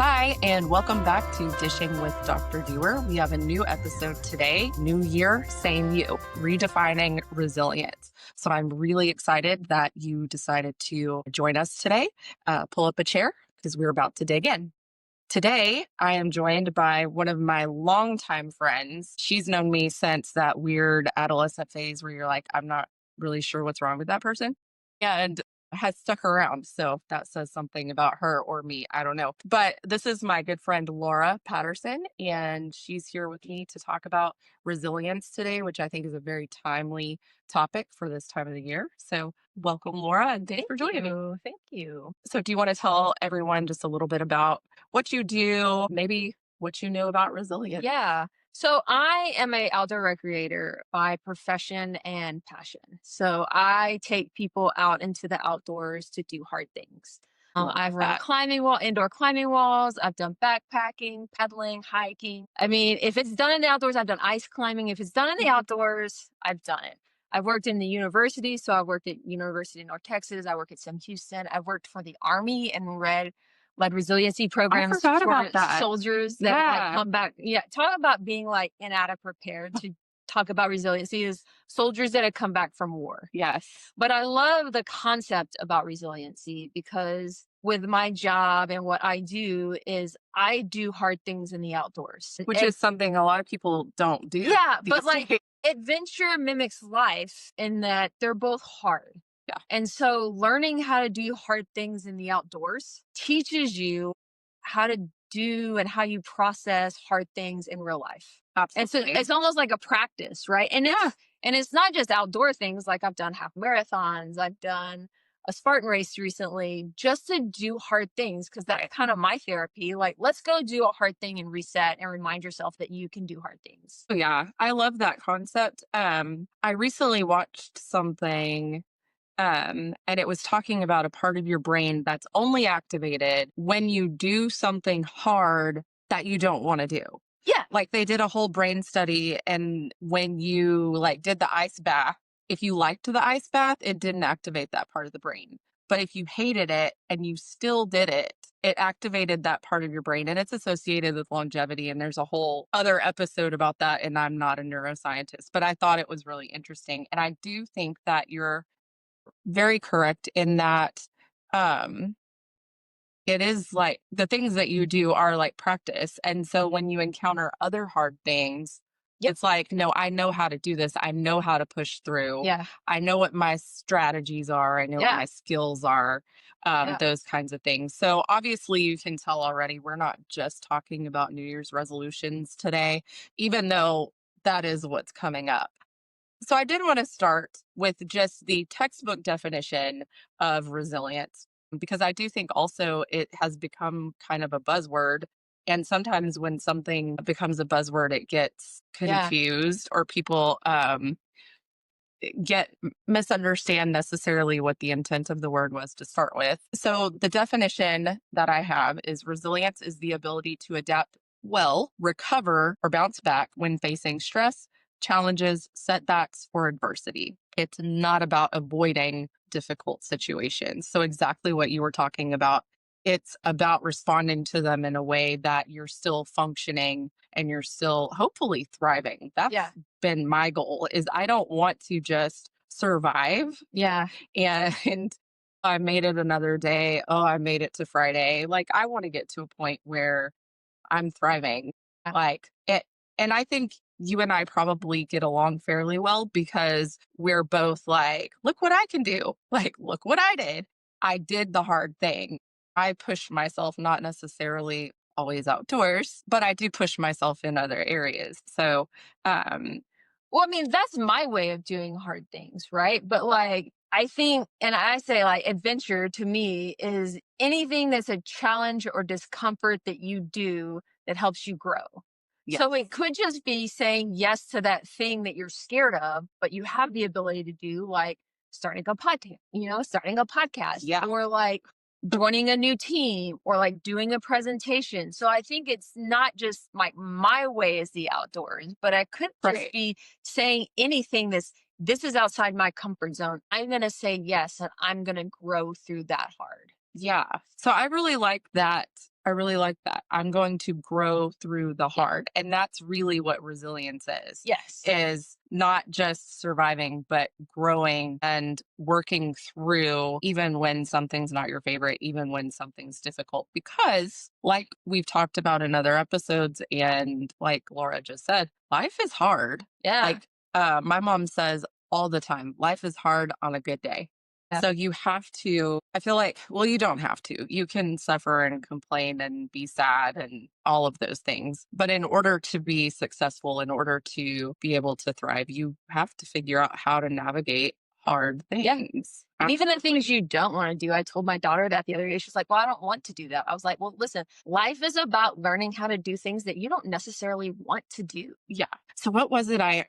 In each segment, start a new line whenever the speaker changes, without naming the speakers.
Hi, and welcome back to Dishing with Dr. Duer. We have a new episode today. New year, same you, redefining resilience. So I'm really excited that you decided to join us today. Pull up a chair because we're about to dig in. Today, I am joined by one of my longtime friends. She's known me since that weird adolescent phase where you're like, I'm not really sure what's wrong with that person. And has stuck around. So if that says something about her or me, I don't know. But this is my good friend, Laura Patterson, and she's here with me to talk about resilience today, which I think is a very timely topic for this time of the year. So welcome, Laura, and thanks for joining me.
Thank you.
So do you want to tell everyone just a little bit about what you do, maybe what you know about resilience?
Yeah. So I am a outdoor recreator by profession and passion. So I take people out into the outdoors to do hard things.
Love
I've run
that.
indoor climbing walls. I've done backpacking, pedaling, hiking. I mean, if it's done in the outdoors, I've done ice climbing. If it's done in the outdoors, I've done it. I've worked in the university. So I worked at University of North Texas. I work at Sam Houston. I've worked for the Army and led resiliency programs
forgot
for
about that.
soldiers that
Yeah.
come back. Yeah, talk about being like inadequate prepared to talk about resiliency is soldiers that have come back from war.
Yes.
But I love the concept about resiliency because with my job and what I do is I do hard things in the outdoors.
Which is something a lot of people don't do.
Yeah, but
these
like
days.
adventure mimics life in that they're both hard.
Yeah.
And so learning how to do hard things in the outdoors teaches you how to do and how you process hard things in real life. And so
Absolutely.
it's almost like a practice, right? And it's not just outdoor things. Like I've done half marathons, I've done a Spartan race recently just to do hard things because that's
Right.
kind of my therapy. Like, let's go do a hard thing and reset and remind yourself that you can do hard things.
Oh, yeah, I love that concept. I recently watched something, and it was talking about a part of your brain that's only activated when you do something hard that you don't want to do.
Yeah.
Like they did a whole brain study, and when you like did the ice bath, if you liked the ice bath, it didn't activate that part of the brain. But if you hated it and you still did it, it activated that part of your brain, and it's associated with longevity. And there's a whole other episode about that. And I'm not a neuroscientist, but I thought it was really interesting. And I do think that you're very correct in that um it is like the things that you do are like practice. And so when you encounter other hard things,
Yep.
it's like, no, I know how to do this. I know how to push through.
Yeah.
I know what my strategies are. I know what
Yeah.
my skills are,
Yeah.
those kinds of things. So obviously, you can tell already, we're not just talking about New Year's resolutions today, even though that is what's coming up. So I did want to start with just the textbook definition of resilience, because I do think also it has become kind of a buzzword. And sometimes when something becomes a buzzword, it gets
Yeah.
confused or people misunderstand necessarily what the intent of the word was to start with. So the definition that I have is resilience is the ability to adapt well, recover, or bounce back when facing stress, challenges, setbacks, or adversity. It's not about avoiding difficult situations. So exactly what you were talking about. It's about responding to them in a way that you're still functioning and you're still hopefully thriving. That's
Yeah.
been my goal, is I don't want to just survive
Yeah.
and I made it another day. Oh, I made it to Friday. Like I want to get to a point where I'm thriving.
Yeah.
Like it, and I think you and I probably get along fairly well because we're both like, look what I can do. Like, look what I did. I did the hard thing. I pushed myself, not necessarily always outdoors, but I do push myself in other areas. So, um,
Well, I mean, that's my way of doing hard things, right? But like, I think, and I say like adventure to me is anything that's a challenge or discomfort that you do that helps you grow. So
yes,
it could just be saying yes to that thing that you're scared of, but you have the ability to do like starting a podcast
yeah,
or like joining a new team or like doing a presentation. So I think it's not just like my way is the outdoors, but I could just
right.
be saying anything this is outside my comfort zone. I'm going to say yes and I'm going to grow through that hard.
Yeah. So I really like that I really like that. I'm going to grow through the hard. And that's really what resilience
Yes.
is not just surviving, but growing and working through even when something's not your favorite, even when something's difficult. Because, like we've talked about in other episodes, and like Laura just said, life is hard.
Yeah.
Like my mom says all the time, life is hard on a good day.
Yeah.
So you have to, I feel like, well, you don't have to. You can suffer and complain and be sad and all of those things. But in order to be successful, in order to be able to thrive, you have to figure out how to navigate hard
Yeah.
things.
And even the things you don't want to do. I told my daughter that the other day. She's like, well, I don't want to do that. I was like, well, listen, life is about learning how to do things that you don't necessarily want to do.
Yeah. So what was it I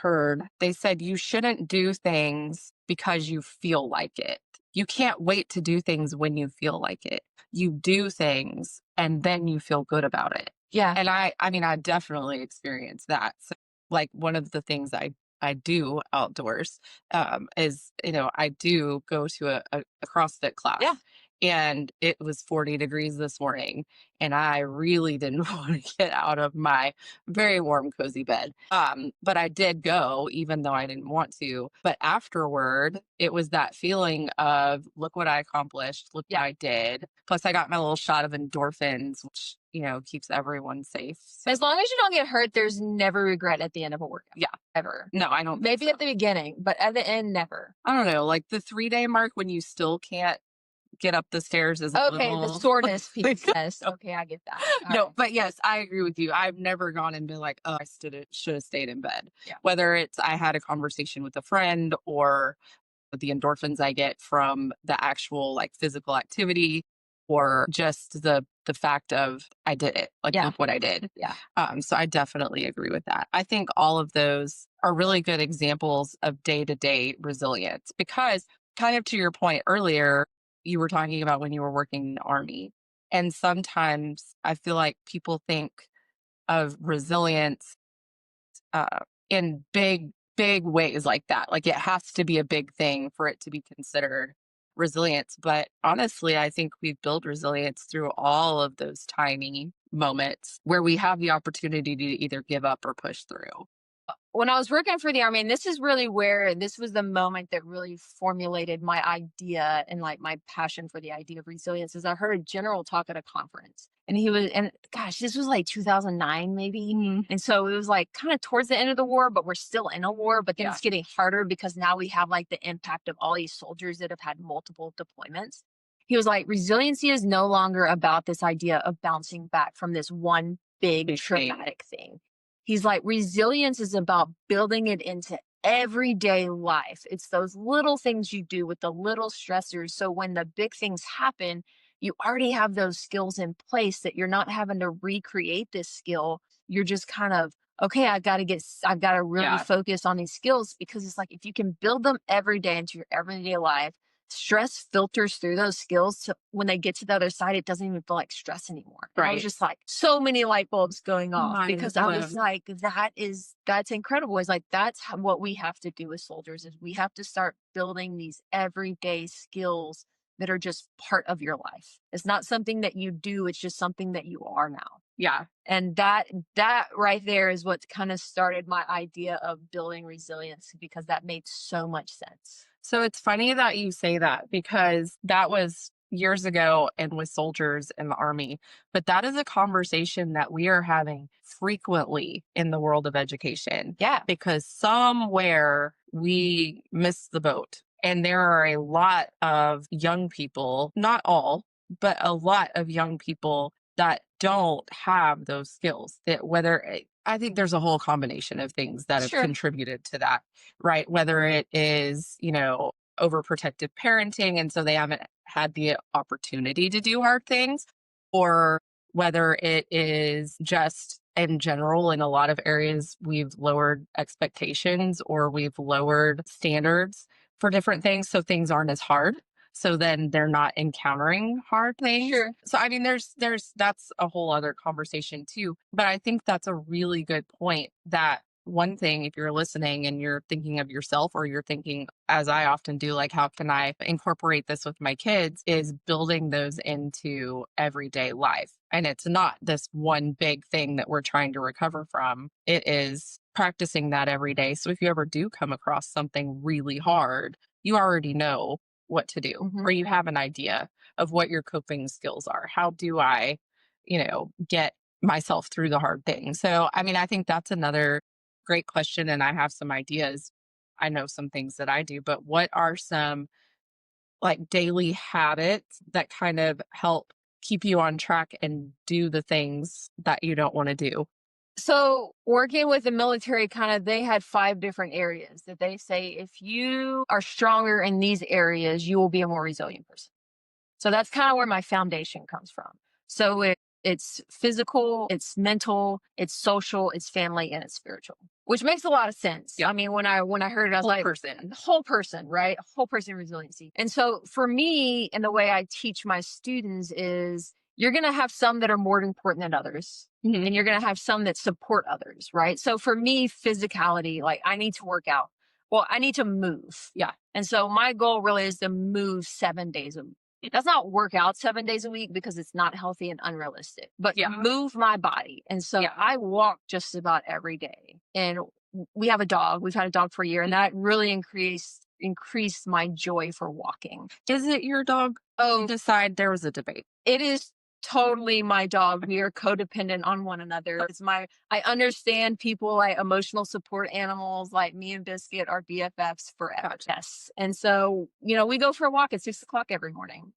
heard? They said you shouldn't do things because you feel like it. You can't wait to do things when you feel like it. You do things and then you feel good about it.
Yeah.
And I mean, I definitely experienced that. So like one of the things I do outdoors is, I do go to a CrossFit
Yeah.
class, and it was 40 degrees this morning, and I really didn't want to get out of my very warm, cozy bed. But I did go, even though I didn't want to. But afterward, it was that feeling of, look what I accomplished, look what
Yeah.
I did. Plus, I got my little shot of endorphins, which, keeps everyone safe. So,
As long as you don't get hurt, there's never regret at the end of a workout.
yeah,
Ever.
no, I don't think
Maybe
so.
at the beginning, but at the end, never.
I don't know, like the 3-day mark when you still can't get up the stairs is a
Okay, the
little.
soreness piece.
like,
Yes. Okay, I get that. All
no,
right.
but yes, I agree with you. I've never gone and been like, oh, I should have stayed in bed.
Yeah.
Whether it's I had a conversation with a friend, or the endorphins I get from the actual like physical activity, or just the fact of I did it. Like,
Yeah.
look what I did.
Yeah.
So I definitely agree with that. I think all of those are really good examples of day-to-day resilience, because kind of to your point earlier, you were talking about when you were working in the army. And sometimes I feel like people think of resilience uh, in big ways like that. Like it has to be a big thing for it to be considered resilience. But honestly, I think we build resilience through all of those tiny moments where we have the opportunity to either give up or push through.
When I was working for the army, and this is really where this was the moment that really formulated my idea and like my passion for the idea of resilience, is I heard a general talk at a conference. And he was, and gosh, this was like 2009 maybe.
Mhm.
And so it was like kind of towards the end of the war, but we're still in a war. But then
Yeah.
it's getting harder because now we have like the impact of all these soldiers that have had multiple deployments. He was like, resiliency is no longer about this idea of bouncing back from this one big
Big thing.
traumatic thing. He's like, resilience is about building it into everyday life. It's those little things you do with the little stressors. So when the big things happen, you already have those skills in place that you're not having to recreate this skill. You're just kind of, okay, I've got to really
Yeah.
focus on these skills, because it's like if you can build them every day into your everyday life, stress filters through those skills. So when they get to the other side, it doesn't even feel like stress anymore. And I was
Right.
just like, so many light bulbs going off,
Mind
because I was
blown.
like, that's incredible. It's like, that's what we have to do as soldiers, is we have to start building these everyday skills that are just part of your life. It's not something that you do. It's just something that you are now.
Yeah.
And that right there is what kind of started my idea of building resilience, because that made so much sense.
So it's funny that you say that, because that was years ago and with soldiers in the army. But that is a conversation that we are having frequently in the world of education,
Yeah.
because somewhere we missed the boat. And there are a lot of young people, not all, but a lot of young people that don't have those skills. That I think there's a whole combination of things that have
Sure.
contributed to that, right? Whether it is, overprotective parenting, and so they haven't had the opportunity to do hard things, or whether it is just in general, in a lot of areas, we've lowered expectations or we've lowered standards for different things. So things aren't as hard. So then they're not encountering hard things.
Sure.
So I mean, that's a whole other conversation too. But I think that's a really good point, that one thing, if you're listening and you're thinking of yourself, or you're thinking, as I often do, like, how can I incorporate this with my kids, is building those into everyday life. And it's not this one big thing that we're trying to recover from, it is practicing that every day. So if you ever do come across something really hard, you already know what to do,
Mhm.
or you have an idea of what your coping skills are. How do I, get myself through the hard thing? So, I mean, I think that's another great question. And I have some ideas. I know some things that I do, but what are some like daily habits that kind of help keep you on track and do the things that you don't want to do?
So working with the military, kind of, they had 5 different areas that they say if you are stronger in these areas, you will be a more resilient person. So that's kind of where my foundation comes from. So it's physical, it's mental, it's social, it's family, and it's spiritual, which makes a lot of sense.
Yeah.
I mean, when I heard it, I was
Whole
like,
person.
the whole person, right? Whole person resiliency. And so for me, and the way I teach my students is you're going to have some that are more important than others.
Mhm.
And you're going to have some that support others, right? So for me, physicality, like I need to work out. Well, I need to move.
Yeah.
And so my goal really is to move 7 days a week. That's not work out 7 days a week because it's not healthy and unrealistic, but
Yeah.
move my body. And so
Yeah.
I walk just about every day. And we have a dog. We've had a dog for a year, and that really increased my joy for walking.
Is it your dog?
Oh,
Decide there was a debate.
it is totally my dog. We are codependent on one another. I understand people like emotional support animals, like me and Biscuit are BFFs forever.
Gotcha.
Yes. And so, we go for a walk at 6 o'clock every morning.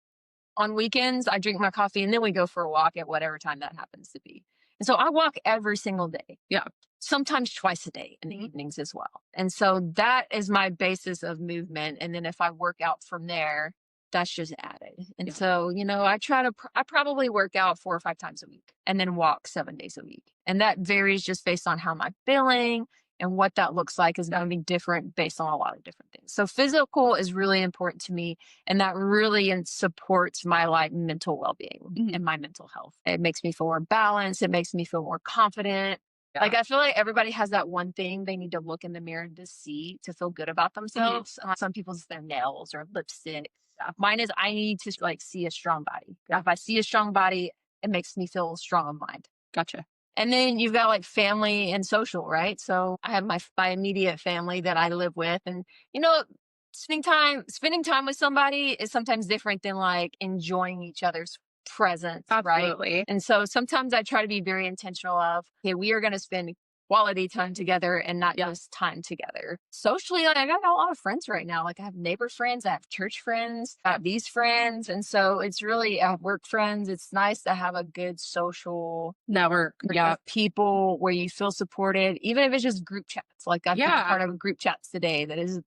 On weekends, I drink my coffee and then we go for a walk at whatever time that happens to be. And so I walk every single day.
Yeah.
Sometimes twice a day in the evenings as well. And so that is my basis of movement. And then if I work out from there, that's just added. And
Yeah.
so, I probably work out 4 or 5 times a week and then walk 7 days a week. And that varies just based on how I'm feeling, and what that looks like is going to be different based on a lot of different things. So physical is really important to me, and that really supports my like mental well-being
Mhm.
and my mental health. It makes me feel more balanced. It makes me feel more confident.
Yeah.
Like I feel like everybody has that one thing they need to look in the mirror to see to feel good about themselves. Some people's their nails or lipstick.
Yeah.
Mine is I need to like see a strong body.
Yeah.
If I see a strong body, it makes me feel strong in mind.
Gotcha.
And then you've got like family and social, right? So I have my immediate family that I live with, and you know, spending time with somebody is sometimes different than like enjoying each other's presence, right?
Absolutely.
And so sometimes I try to be very intentional of, okay, we are going to spend quality time together and not
Yeah.
just time together. Socially, like, I got a lot of friends right now. Like I have neighbor friends, I have church friends, I have these friends. And so it's really, I have work friends. It's nice to have a good social
Network.
group
Yeah.
of people where you feel supported, even if it's just group chats. Like I've been
Yeah.
part of a group chats today that's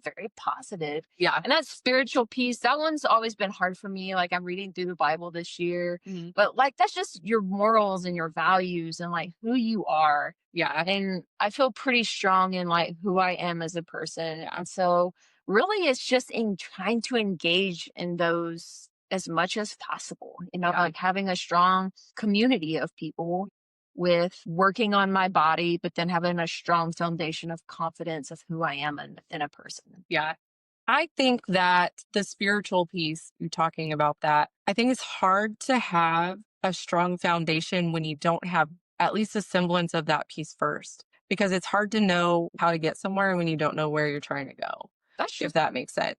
very positive.
Yeah.
And that spiritual piece, that one's always been hard for me. Like I'm reading through the Bible this year,
Mhm.
but like that's just your morals and your values and like who you are.
Yeah.
And I feel pretty strong in like who I am as a person. And so really it's just in trying to engage in those as much as possible,
Yeah.
like having a strong community of people with working on my body, but then having a strong foundation of confidence of who I am in a person.
Yeah. I think that the spiritual piece, you talking about that, I think it's hard to have a strong foundation when you don't have at least a semblance of that piece first, because it's hard to know how to get somewhere when you don't know where you're trying to go,
That's true.
if that makes sense.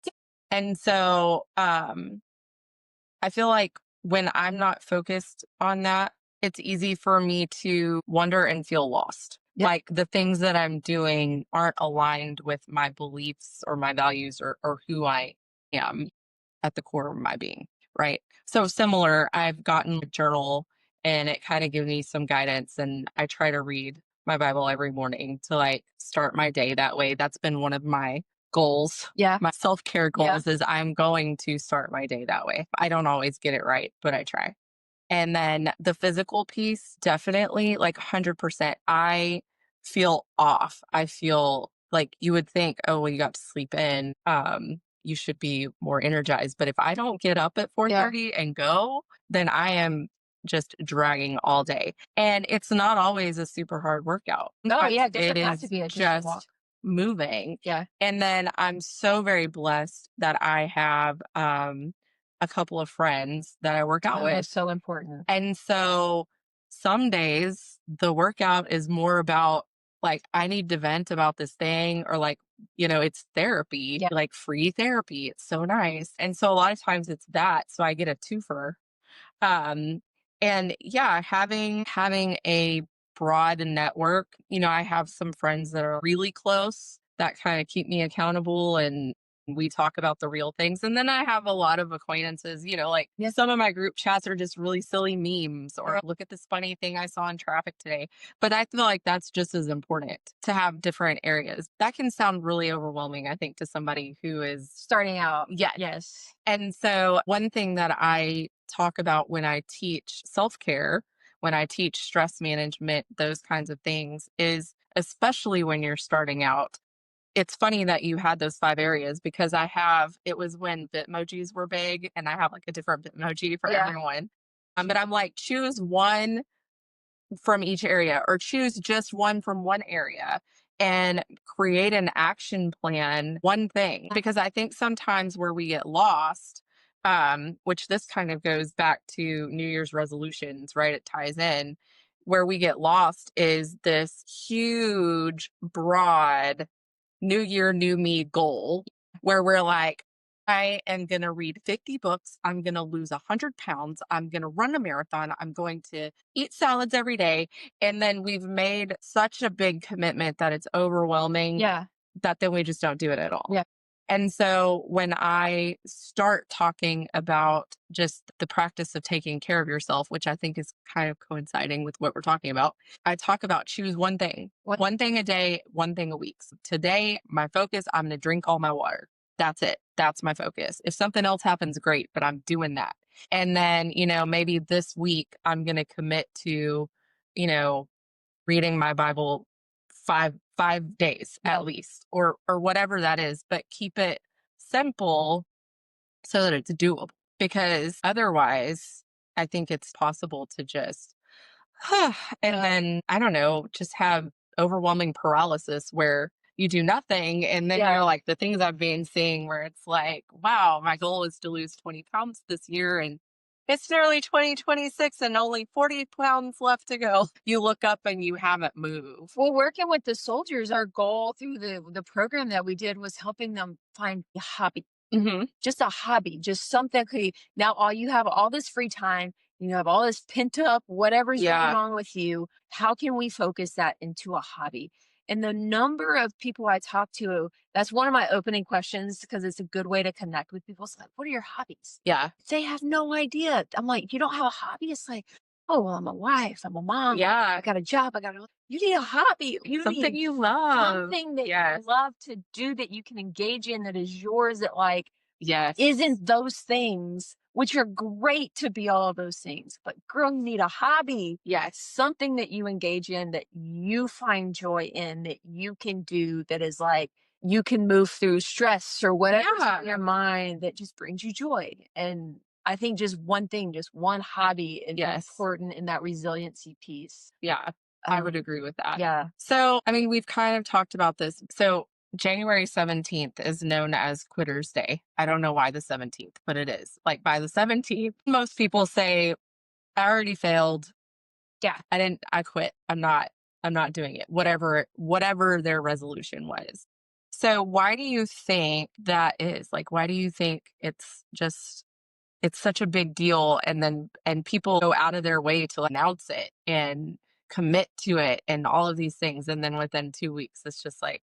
And so, I feel like when I'm not focused on that, it's easy for me to wonder and feel lost.
Yep.
Like the things that I'm doing aren't aligned with my beliefs or my values, or who I am at the core of my being. Right. So similar, I've gotten a journal and it kind of gives me some guidance, and I try to read my Bible every morning to like start my day that way. That's been one of my goals.
Yeah.
My self-care
Yeah.
goals is I'm going to start my day that way. I don't always get it right, but I try. And then the physical piece, definitely like 100%. I feel off. I feel like you would think, oh, well, you got to sleep in. You should be more energized. But if I don't get up at
Yeah.
4:30 and go, then I am just dragging all day. And it's not always a super hard workout.
Oh
Sometimes
yeah, it
it
doesn't have to
is
be just a
just
walk.
moving.
Yeah.
And then I'm so very blessed that I have a couple of friends that I work out
Oh,
with.
that's so important.
And so some days the workout is more about like, I need to vent about this thing, or like, it's therapy,
Yeah.
like free therapy. It's so nice. And so a lot of times it's that. So I get a twofer. Um, and yeah, having a broad network, I have some friends that are really close that kind of keep me accountable, and we talk about the real things. And then I have a lot of acquaintances, like
Yeah.
some of my group chats are just really silly memes, or look at this funny thing I saw in traffic today. But I feel like that's just as important to have different areas. That can sound really overwhelming, I think, to somebody who is,
Starting out.
yeah.
Yes.
And so, one thing that I talk about when I teach self care, when I teach stress management, those kinds of things, is especially when you're starting out. It's funny that you had those 5 areas, because it was when Bitmojis were big, and I have like a different Bitmoji for
Yeah.
everyone. But I'm like, choose one from each area, or choose just one from one area and create an action plan, one thing. Because I think sometimes where we get lost, which this kind of goes back to New Year's resolutions, right? It ties in. Where we get lost is this huge, broad new year, new me goal, where we're like, I am going to read 50 books. I'm going to lose 100 pounds. I'm going to run a marathon. I'm going to eat salads every day. And then we've made such a big commitment that it's overwhelming,
Yeah.
that then we just don't do it at all.
Yeah.
And so when I start talking about just the practice of taking care of yourself, which I think is kind of coinciding with what we're talking about, I talk about choose one thing,
What?
one thing a day, one thing a week. So today, my focus, I'm going to drink all my water. That's it. That's my focus. If something else happens, great, but I'm doing that. And then, maybe this week I'm going to commit to, you know, reading my Bible 5 days
Yeah.
at least, or whatever that is, but keep it simple so that it's doable. Because otherwise, I think it's possible to just and then, I don't know, just have overwhelming paralysis where you do nothing. And then
Yeah.
you're like, the things I've been seeing where it's like, wow, my goal is to lose 20 pounds this year. And it's nearly 2026 and only 40 pounds left to go. You look up and you haven't moved.
Well, working with the soldiers, our goal through the program that we did was helping them find a hobby.
Hmm.
Just a hobby, just something now all you have all this free time, you have all this pent up whatever's going
Yeah.
on with you. How can we focus that into a hobby? And the number of people I talk to, that's one of my opening questions because it's a good way to connect with people. It's like, what are your hobbies?
Yeah.
They have no idea. I'm like, you don't have a hobby? It's like, oh, well, I'm a wife, I'm a mom, I
Yeah.
got a job, you need a hobby. You
Something
need
you love.
something that you
Yes.
love to do that you can engage in that is yours, that like
Yes.
isn't those things, which are great to be all of those things, but girl, you need a hobby,
Yes.
something that you engage in, that you find joy in, that you can do, that is like you can move through stress or whatever's on
Yeah.
your mind that just brings you joy. And I think just one thing, just one hobby is
Yes.
important in that resiliency piece.
Yeah, I would
Um,
agree with that.
yeah.
So, I mean, we've kind of talked about this. So, January 17th is known as Quitter's Day. I don't know why the 17th, but it is. Like by the 17th, most people say, I already failed.
Yeah.
I quit. I'm not doing it. Whatever their resolution was. So, why do you think that is? Like, why do you think it's such a big deal, and people go out of their way to announce it and commit to it and all of these things, and then within 2 weeks it's just like,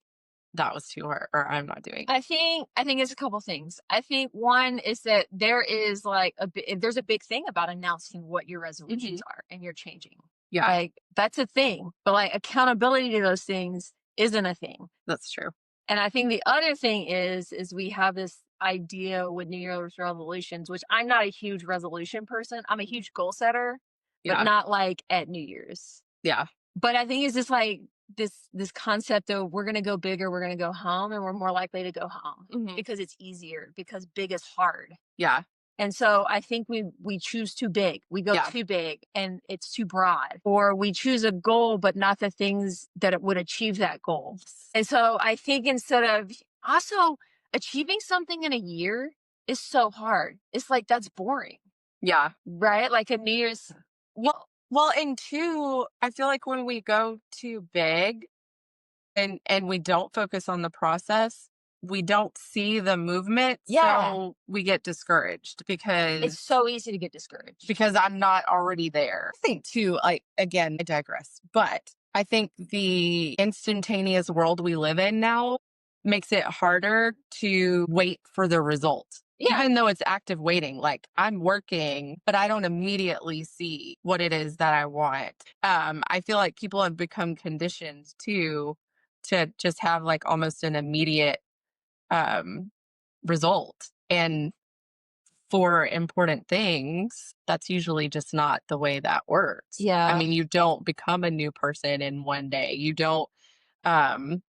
that was too hard, or I'm not doing it.
I think it's a couple things. I think one is that there is like there's a big thing about announcing what your resolutions
Mhm.
are and you're changing.
Yeah,
Like that's a thing, but like accountability to those things isn't a thing.
that's true.
And I think the other thing is we have this idea with New Year's resolutions, which I'm not a huge resolution person. I'm a huge goal setter, but
Yeah,
not like at New Year's.
yeah,
But I think it's just like this concept of we're gonna go big or we're gonna go home, and we're more likely to go home
mhm,
because it's easier, because big is hard.
yeah,
And so I think we choose too big. We go
Yeah.
too big and it's too broad. Or we choose a goal, but not the things that it would achieve that goal. And so I think instead of also achieving something in a year is so hard. It's like that's boring,
Yeah.
right? Like a New Year's.
Well, and two, I feel like when we go too big and we don't focus on the process, we don't see the movement,
Yeah.
so we get discouraged
It's so easy to get discouraged.
because I'm not already there. I think too, like again, I digress, but I think the instantaneous world we live in now makes it harder to wait for the result.
Yeah.
Even though it's active waiting, like I'm working, but I don't immediately see what it is that I want. I feel like people have become conditioned to just have like almost an immediate um result. And for important things, that's usually just not the way that works. I
Yeah.
mean, you don't become a new person in one day. You don't, um,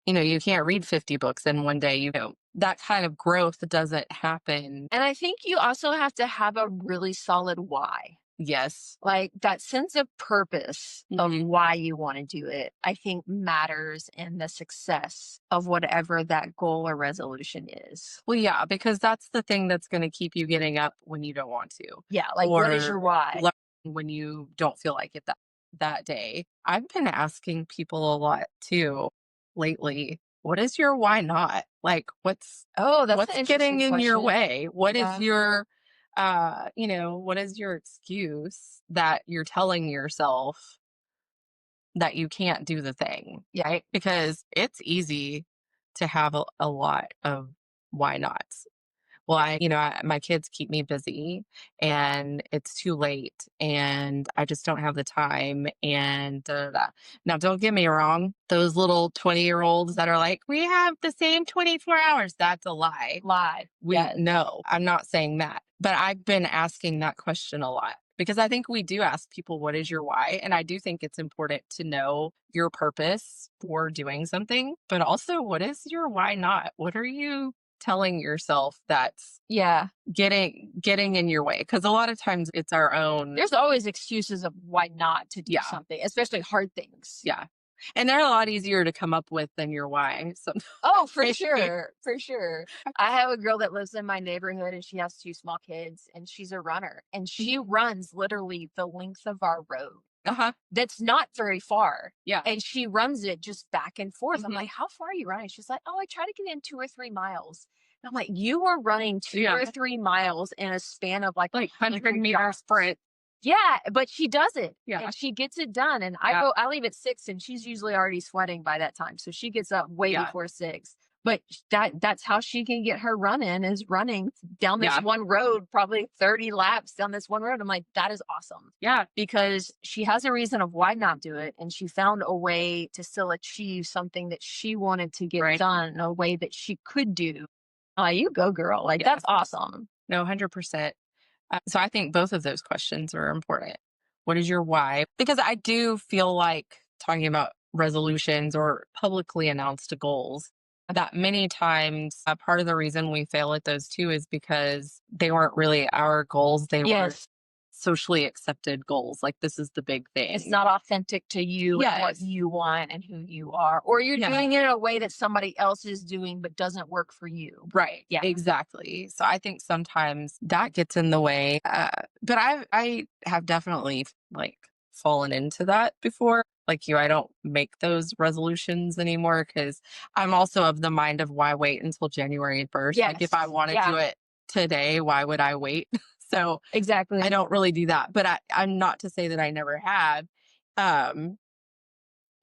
you can't read 50 books in one day. That kind of growth doesn't happen.
And I think you also have to have a really solid why.
Yes.
Like that sense of purpose of
Mhm.
why you want to do it, I think matters in the success of whatever that goal or resolution is.
Well, yeah, because that's the thing that's going to keep you getting up when you don't want to,
Yeah. Like, what is
or
your why?
learning when you don't feel like it that day. I've been asking people a lot too lately. What is your why not? Like,
Oh, that's an
what's getting
interesting
in your
question.
way? What is
Yeah.
your what is your excuse that you're telling yourself that you can't do the thing?
Yeah.
Right? Because it's easy to have a lot of why nots. Well, my kids keep me busy and it's too late and I just don't have the time and da, da, da. Now, don't get me wrong. Those little 20-year-olds that are like, we have the same 24 hours. That's a lie.
Live.
We
Yes.
No, I'm not saying that. But I've been asking that question a lot because I think we do ask people, what is your why? And I do think it's important to know your purpose for doing something, but also what is your why not? What are you telling yourself that's
Yeah.
getting in your way? Because a lot of times it's our own.
There's always excuses of why not to do
Yeah.
something, especially hard things.
Yeah. And they're a lot easier to come up with than your why. So
Oh, for sure. For sure. I have a girl that lives in my neighborhood and she has two small kids and she's a runner and she runs literally the length of our road.
uh-huh.
That's not very far.
Yeah.
And she runs it just back and forth. I'm
Mhm.
like, how far are you running? She's like, oh, I try to get in 2 or 3 miles. And I'm like, you are running two
Yeah.
or 3 miles in a span of like
Like 100-meter
yards.
sprint.
Yeah, but she does it
Yeah.
and she gets it done. And
Yeah.
I leave at 6 and she's usually already sweating by that time. So she gets up way
Yeah.
before 6. But that's how she can get her run in is running down this
Yeah.
one road, probably 30 laps down this one road. I'm like, that is awesome
Yeah.
because she has a reason of why not do it. And she found a way to still achieve something that she wanted to get
Right.
done in a way that she could do. You go, girl. Like,
Yeah.
that's awesome.
No, 100%. So I think both of those questions are important. What is your why? Because I do feel like talking about resolutions or publicly announced goals, that many times part of the reason we fail at those too is because they weren't really our goals. They were
Yes.
socially accepted goals. Like, this is the big
It's
thing.
not authentic to you and what
Yes.
you want and who you are. Or you're
Yeah.
doing it in a way that somebody else is doing but doesn't work for you.
Right.
Yeah.
Exactly. So I think sometimes that gets in the way. But I have definitely like fallen into that before. Like you, I don't make those resolutions anymore because I'm also of the mind of why wait until January 1st? Like if I
Yes.
want to do
Yeah.
it today, why would I wait? So I
Exactly.
don't really do that. But I'm not to say that I never have. Um,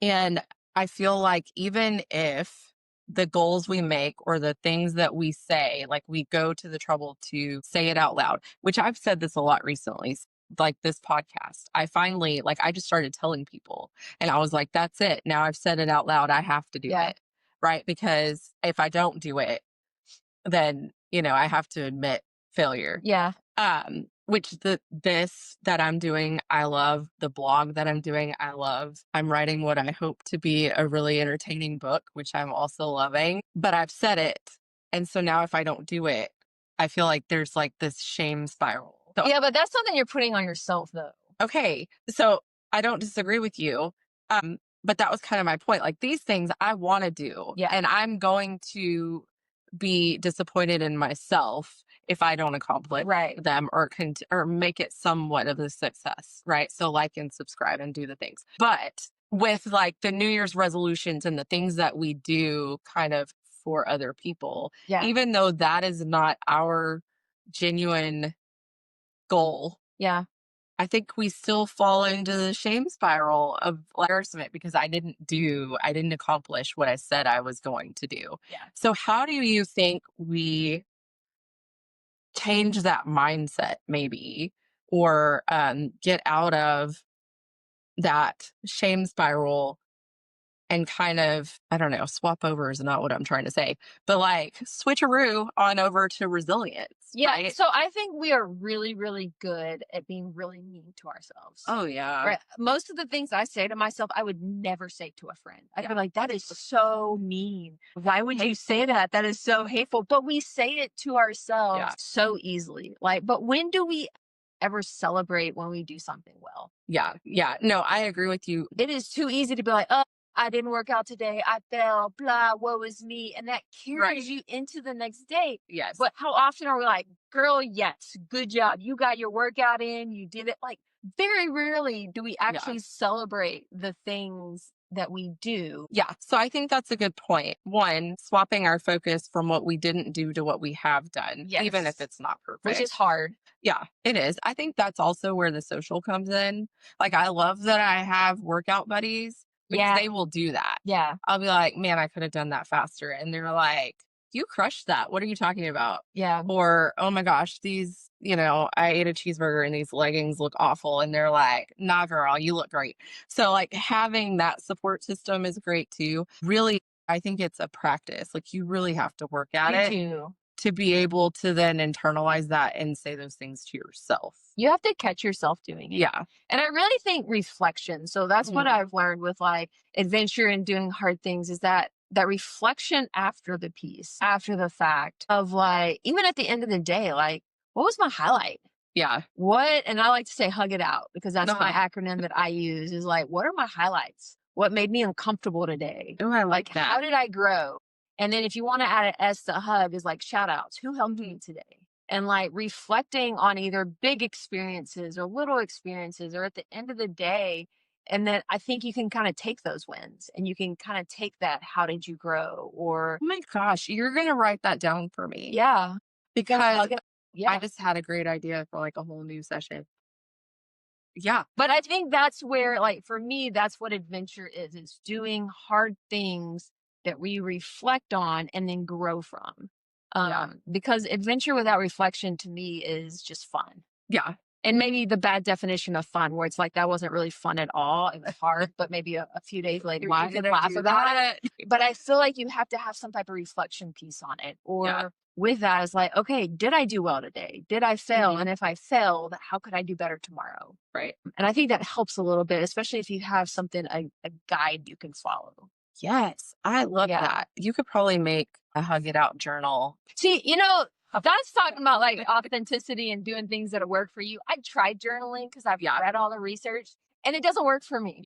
and I feel like even if the goals we make or the things that we say, like we go to the trouble to say it out loud, which I've said this a lot recently, like this podcast, I finally, like, I just started telling people and I was like, that's it. Now I've said it out loud. I have to do
Yeah.
it. Right. Because if I don't do it, then, I have to admit failure.
Yeah.
Which this that I'm doing, I love. The blog that I'm doing, I love. I'm writing what I hope to be a really entertaining book, which I'm also loving. But I've said it. And so now if I don't do it, I feel like there's like this shame spiral. So,
Yeah, but that's something you're putting on yourself though.
okay. So I don't disagree with you. But that was kind of my point. Like these things I want to do,
Yeah.
and I'm going to be disappointed in myself if I don't accomplish
Right.
them or make it somewhat of a success, right? So like and subscribe and do the things. But with like the New Year's resolutions and the things that we do kind of for other people,
Yeah.
even though that is not our genuine goal,
Yeah.
I think we still fall into the shame spiral of embarrassment because I didn't accomplish what I said I was going to do.
Yeah.
So, how do you think we change that mindset, maybe, or get out of that shame spiral and kind of, I don't know, swap over is not what I'm trying to say, but like switcheroo on over to resilience,
Yeah.
right?
So I think we are really, really good at being really mean to ourselves.
Oh, yeah.
Right. Most of the things I say to myself, I would never say to a friend. I'd be
Yeah.
like, that is so mean. Why would you say that? That is so hateful. But we say it to ourselves
Yeah.
so easily. Like, but when do we ever celebrate when we do something well?
Yeah. Yeah. No, I agree with you.
It is too easy to be like, oh, I didn't work out today. I fell, blah, woe is me. And that
Right.
carries you into the next day.
Yes.
But how often are we like, girl, yes, good job. You got your workout in, you did it. Like, very rarely do we
Yeah.
actually celebrate the things that we do.
Yeah. So I think that's a good point. One, swapping our focus from what we didn't do to what we have done, even if
Yes.
it's not perfect.
Which is hard.
Yeah, it is. I think that's also where the social comes in. Like, I love that I have workout buddies because
Yeah.
they will do that.
Yeah.
I'll be like, man, I could have done that faster. And they're like, you crushed that. What are you talking about?
Yeah.
Or, oh my gosh, I ate a cheeseburger and these leggings look awful. And they're like, nah, girl, you look great. So, like, having that support system is great too. Really, I think it's a practice. Like, you really have to work at
You
it
do.
to be able to then internalize that and say those things to yourself.
You have to catch yourself doing it.
Yeah.
And I really think reflection. So that's what
Mhm.
I've learned with like adventure and doing hard things is that reflection after the piece, after the fact of like, even at the end of the day, like, what was my highlight?
Yeah.
What, and I like to say hug it out because that's my
Uh-huh.
acronym that I use is like, what are my highlights? What made me uncomfortable today?
Oh, I like
How
that.
did I grow? And then if you want to add an S to hug is like shout outs. Who helped me
Mhm.
today? And like reflecting on either big experiences or little experiences or at the end of the day. And then I think you can kind of take those wins and you can kind of take that, how did you grow? Or
Oh my gosh, you're gonna write that down for me
yeah, gonna
because
hug it.
I
Yeah.
just had a great idea for like a whole new session. Yeah.
But I think that's where, like, for me, that's what adventure is doing hard things that we reflect on and then grow from.
Yeah.
Because adventure without reflection to me is just fun.
Yeah.
And maybe the bad definition of fun, where it's like that wasn't really fun at all. It was hard, but maybe a few days later
Why
you can
did I
laugh
do
about
that?
it. But I feel like you have to have some type of reflection piece on it.
Yeah.
Or with that, is like, okay, did I do well today? Did I fail?
Mhm.
And if I failed, how could I do better tomorrow?
Right.
And I think that helps a little bit, especially if you have something, a guide you can follow.
Yes. I love
Yeah.
that. You could probably make a hug it out journal.
See, that's talking about like authenticity and doing things that work for you. I tried journaling because I've
Yeah.
read all the research and it doesn't work for me.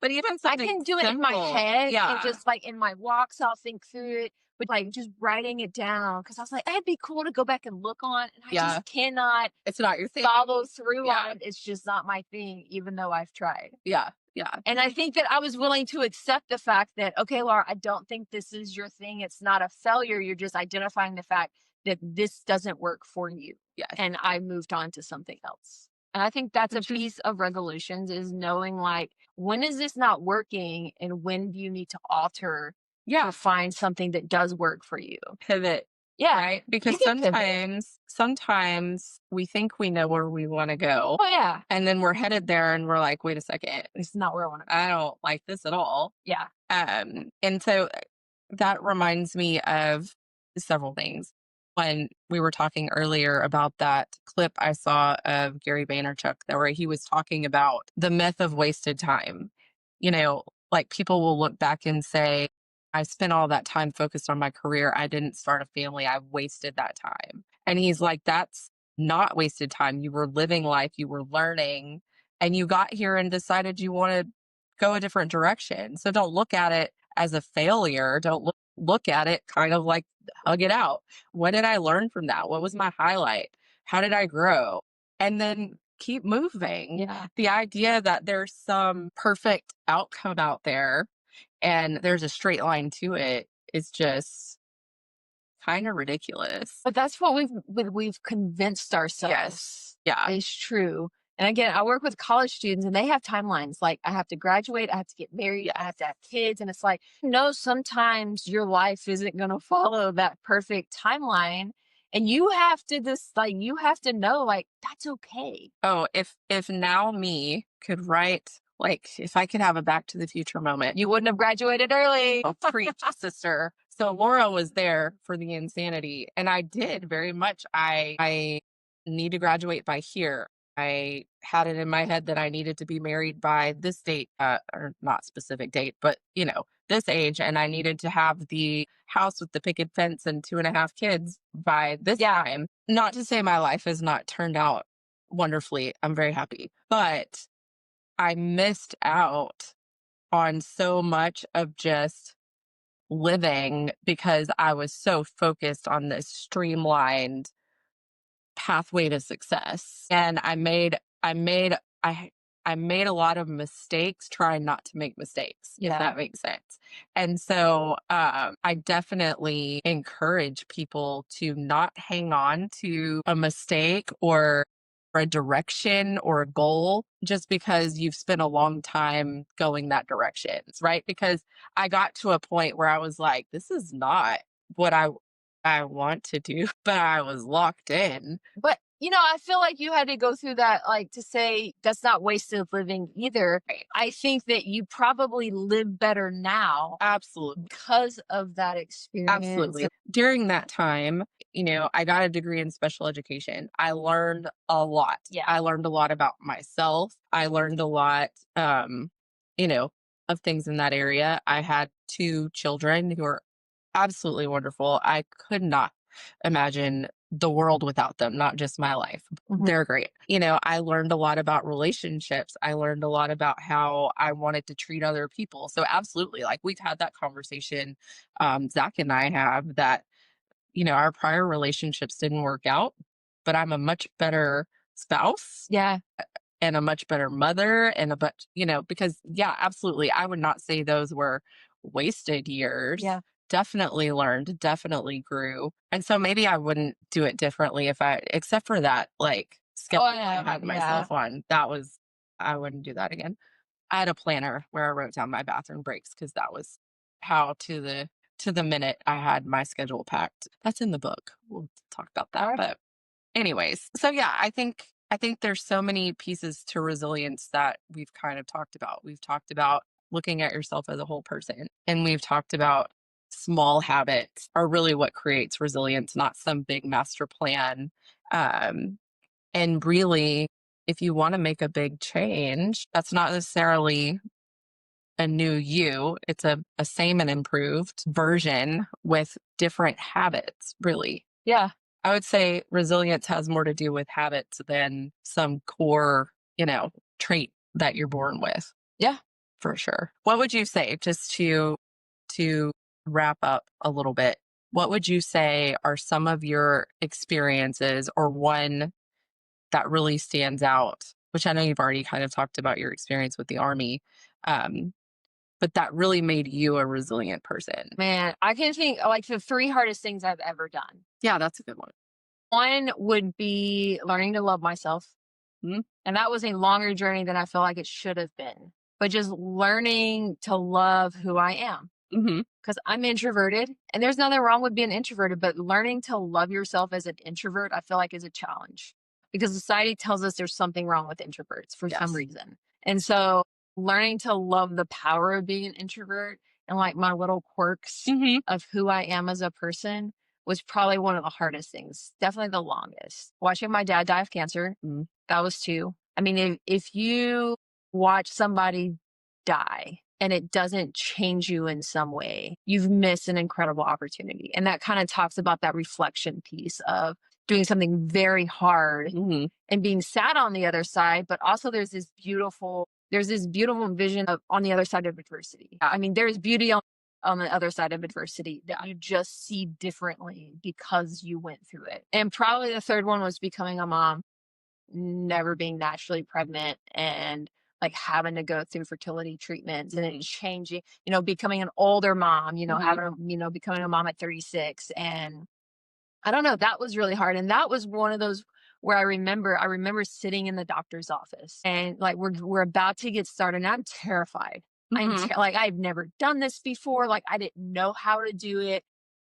But even
I
something
can do it in my
simple.
head and
Yeah.
just like in my walks, I'll think through it, but like just writing it down because I was like, that'd be cool to go back and look on. And I
Yeah.
just cannot
It's not your thing.
follow through
Yeah.
on it. It's just not my thing, even though I've tried.
Yeah. Yeah.
And I think that I was willing to accept the fact that, okay, Laura, I don't think this is your thing. It's not a failure. You're just identifying the fact that this doesn't work for you.
Yes.
And I moved on to something else. And I think that's a
Which is
piece of resolutions is knowing like, when is this not working and when do you need to alter
yeah.
to find something that does work for you?
Pivot.
Yeah.
Right? Because
You can pivot.
sometimes we think we know where we want to go.
Oh, yeah.
And then we're headed there and we're like, wait a second,
It's not where I want to go.
I don't like this at all.
Yeah.
And so that reminds me of several things. When we were talking earlier about that clip I saw of Gary Vaynerchuk, that where he was talking about the myth of wasted time. You know, like people will look back and say, I spent all that time focused on my career. I didn't start a family. I wasted that time. And he's like, that's not wasted time. You were living life, you were learning, and you got here and decided you want to go a different direction. So don't look at it as a failure. Don't look at it kind of like hug it out. What did I learn from that? What was my highlight? How did I grow? And then keep moving.
Yeah.
The idea that there's some perfect outcome out there and there's a straight line to it is just kind of ridiculous.
But that's what we've convinced ourselves
Yes. Yeah.
is true. And again, I work with college students and they have timelines. Like I have to graduate, I have to get married, I have to have kids. And it's like, no, sometimes your life isn't going to follow that perfect timeline. And you have to just like, you have to know, like, that's okay.
Oh, if now me could write like if I could have a Back to the Future moment.
You wouldn't have graduated early.
Oh, preach, sister. So Laura was there for the insanity, and I did very much. I need to graduate by here. I had it in my head that I needed to be married by this date, or not specific date, but this age, and I needed to have the house with the picket fence and 2.5 kids by this time. Not to say my life has not turned out wonderfully. I'm very happy, but I missed out on so much of just living because I was so focused on this streamlined pathway to success. And I made a lot of mistakes trying not to make mistakes, if that makes sense. And so I definitely encourage people to not hang on to a mistake or a direction or a goal just because you've spent a long time going that direction, right? Because I got to a point where I was like, this is not what I want to do, but I was locked in.
But I feel like you had to go through that, like to say that's not wasted living either.
Right.
I think that you probably live better now
Absolutely.
because of that experience.
Absolutely. During that time, I got a degree in special education. I learned a lot.
Yeah.
I learned a lot about myself. I learned a lot, you know, of things in that area. I had 2 children who are absolutely wonderful. I could not imagine the world without them, not just my life.
Mhm.
They're great. I learned a lot about relationships. I learned a lot about how I wanted to treat other people. So absolutely, like we've had that conversation, Zach and I have that, our prior relationships didn't work out, but I'm a much better spouse
Yeah.
and a much better mother and because yeah, absolutely. I would not say those were wasted years.
Yeah.
Definitely learned, definitely grew. And so maybe I wouldn't do it differently except for that like schedule I
Yeah.
had myself on. I wouldn't do that again. I had a planner where I wrote down my bathroom breaks because that was how to the minute I had my schedule packed. That's in the book. We'll talk about that.
Alright.
But anyways, so yeah, I think there's so many pieces to resilience that we've kind of talked about. We've talked about looking at yourself as a whole person, and we've talked about small habits are really what creates resilience, not some big master plan. Um, and really, if you want to make a big change, that's not necessarily a new you. It's a same and improved version with different habits, really.
Yeah.
I would say resilience has more to do with habits than some core, trait that you're born with,
Yeah.
for sure. What would you say, just to wrap up a little bit? What would you say are some of your experiences or one that really stands out, which I know you've already kind of talked about your experience with the army, um, but that really made you a resilient person?
Man, I can think like the 3 hardest things I've ever done.
Yeah, that's a good one.
One would be learning to love myself.
Mhm.
And that was a longer journey than I feel like it should have been. But just learning to love who I am.
Mhm.
Because I'm introverted and there's nothing wrong with being introverted, but learning to love yourself as an introvert, I feel like is a challenge because society tells us there's something wrong with introverts for some
Yes.
reason. And so learning to love the power of being an introvert and like my little quirks
Mhm.
of who I am as a person was probably one of the hardest things, definitely the longest. Watching my dad die of cancer, that was 2. I mean, if you watch somebody die, and it doesn't change you in some way, you've missed an incredible opportunity. And that kind of talks about that reflection piece of doing something very hard and being sad on the other side, but also there's this beautiful vision of on the other side of adversity. I mean, there's beauty on the other side of adversity that you just see differently because you went through it. And probably the third one was becoming a mom, never being naturally pregnant and like having to go through fertility treatments and it changing, becoming an older mom, becoming a mom at 36. And I don't know, that was really hard. And that was one of those where I remember sitting in the doctor's office and like we're about to get started and I'm terrified. Like I've never done this before. Like I didn't know how to do it.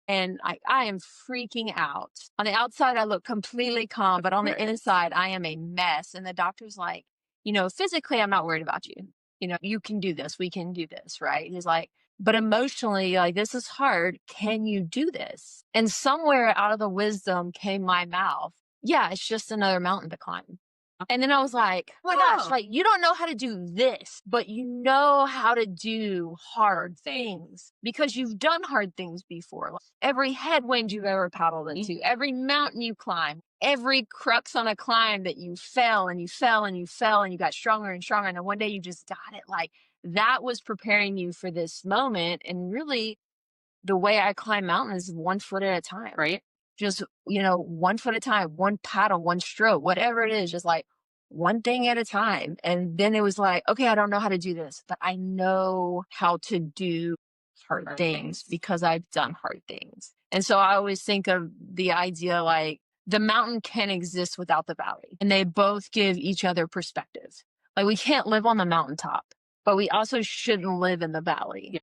And I am freaking out. On the outside, I look completely calm, but on the inside, I am a mess. And the doctor's like, physically, I'm not worried about you. You can do this. We can do this. Right. He's like, but emotionally, like, this is hard. Can you do this? And somewhere out of the wisdom came my mouth. Yeah, it's just another mountain to climb. And then I was like, oh my gosh, like you don't know how to do this, but you know how to do hard things because you've done hard things before. Like, every headwind you've ever paddled into, every mountain you climb, every crux on a climb that you fell and you fell and you fell and you got stronger and stronger. And then one day you just got it. Like that was preparing you for this moment. And really, the way I climb mountains is 1 foot at a time. Right. Just, 1 foot at a time, one paddle, one stroke, whatever it is, just like one thing at a time. And then it was like, okay, I don't know how to do this, but I know how to do hard things because I've done hard things. And so I always think of the idea like the mountain can exist without the valley and they both give each other perspective. Like we can't live on the mountaintop, but we also shouldn't live in the valley.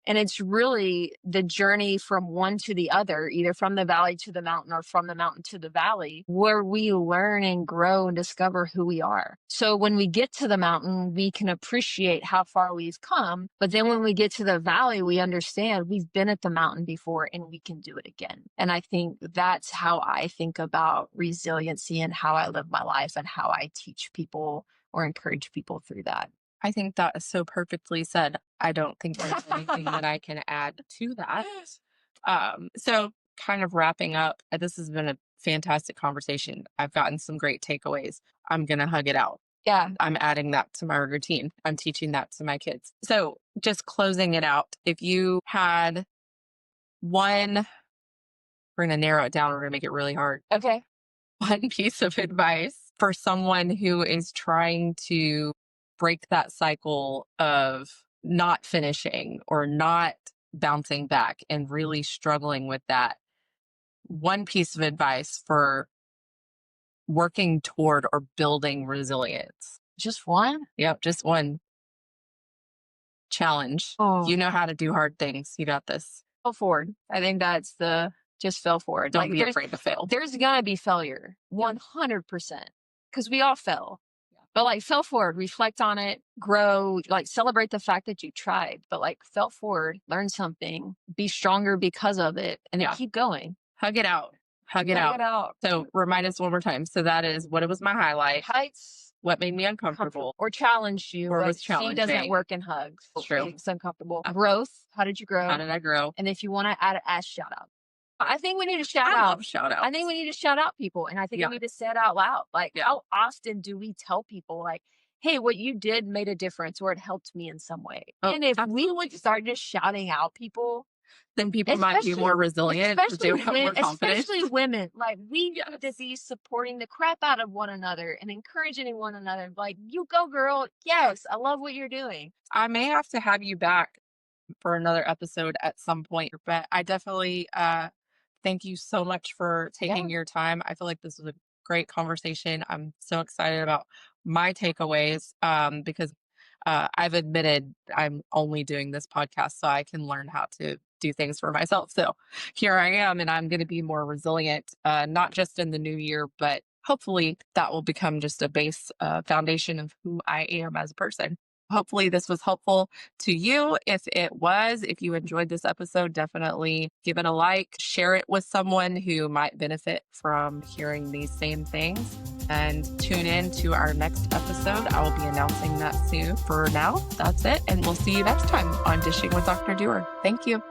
And it's really the journey from one to the other, either from the valley to the mountain or from the mountain to the valley, where we learn and grow and discover who we are. So when we get to the mountain, we can appreciate how far we've come. But then when we get to the valley, we understand we've been at the mountain before and we can do it again. And I think that's how I think about resiliency and how I live my life and how I teach people or encourage people through that.
I think that is so perfectly said. I don't think there's anything that I can add to that. So kind of wrapping up, this has been a fantastic conversation. I've gotten some great takeaways. I'm going to hug it out.
Yeah.
I'm adding that to my routine. I'm teaching that to my kids. So just closing it out, if you had we're going to narrow it down. We're going to make it really hard.
Okay.
One piece of advice for someone who is trying to break that cycle of not finishing or not bouncing back and really struggling with that. One piece of advice for working toward or building resilience.
Just one?
Yep, just one. Challenge.
Oh.
You know how to do hard things. You got this.
Fell forward. I think that's just fell forward.
Don't be afraid to fail.
There's going to be failure, 100%, because we all fail. But like fell forward, reflect on it, grow, like celebrate the fact that you tried, but like fell forward, learn something, be stronger because of it, and then keep going.
Hug it out. Hug it out. So remind us one more time. So that is what it was my highlight.
Heights.
What made me uncomfortable.
Or challenged you.
Or was challenging.
Doesn't work in hugs.
It's true.
It's uncomfortable. Growth. How did you grow?
How did I grow?
And if you want to add shout out. I think we need to shout
I
out.
love shout out.
I think we need to shout out people. And I think we need to say it out loud. Like how often do we tell people like, hey, what you did made a difference or it helped me in some way. And if we would start just shouting out people,
then people might be more resilient.
Especially women. Like we need to be supporting the crap out of one another and encouraging one another. Like, you go, girl. Yes, I love what you're doing.
I may have to have you back for another episode at some point, but I definitely thank you so much for taking your time. I feel like this was a great conversation. I'm so excited about my takeaways because I've admitted I'm only doing this podcast so I can learn how to do things for myself. So here I am, and I'm going to be more resilient, not just in the new year, but hopefully that will become just a base foundation of who I am as a person. Hopefully this was helpful to you. If it was, if you enjoyed this episode, definitely give it a like, share it with someone who might benefit from hearing these same things. and tune in to our next episode. I will be announcing that soon. For now, that's it. And we'll see you next time on Dishing with Dr. Duer. Thank you.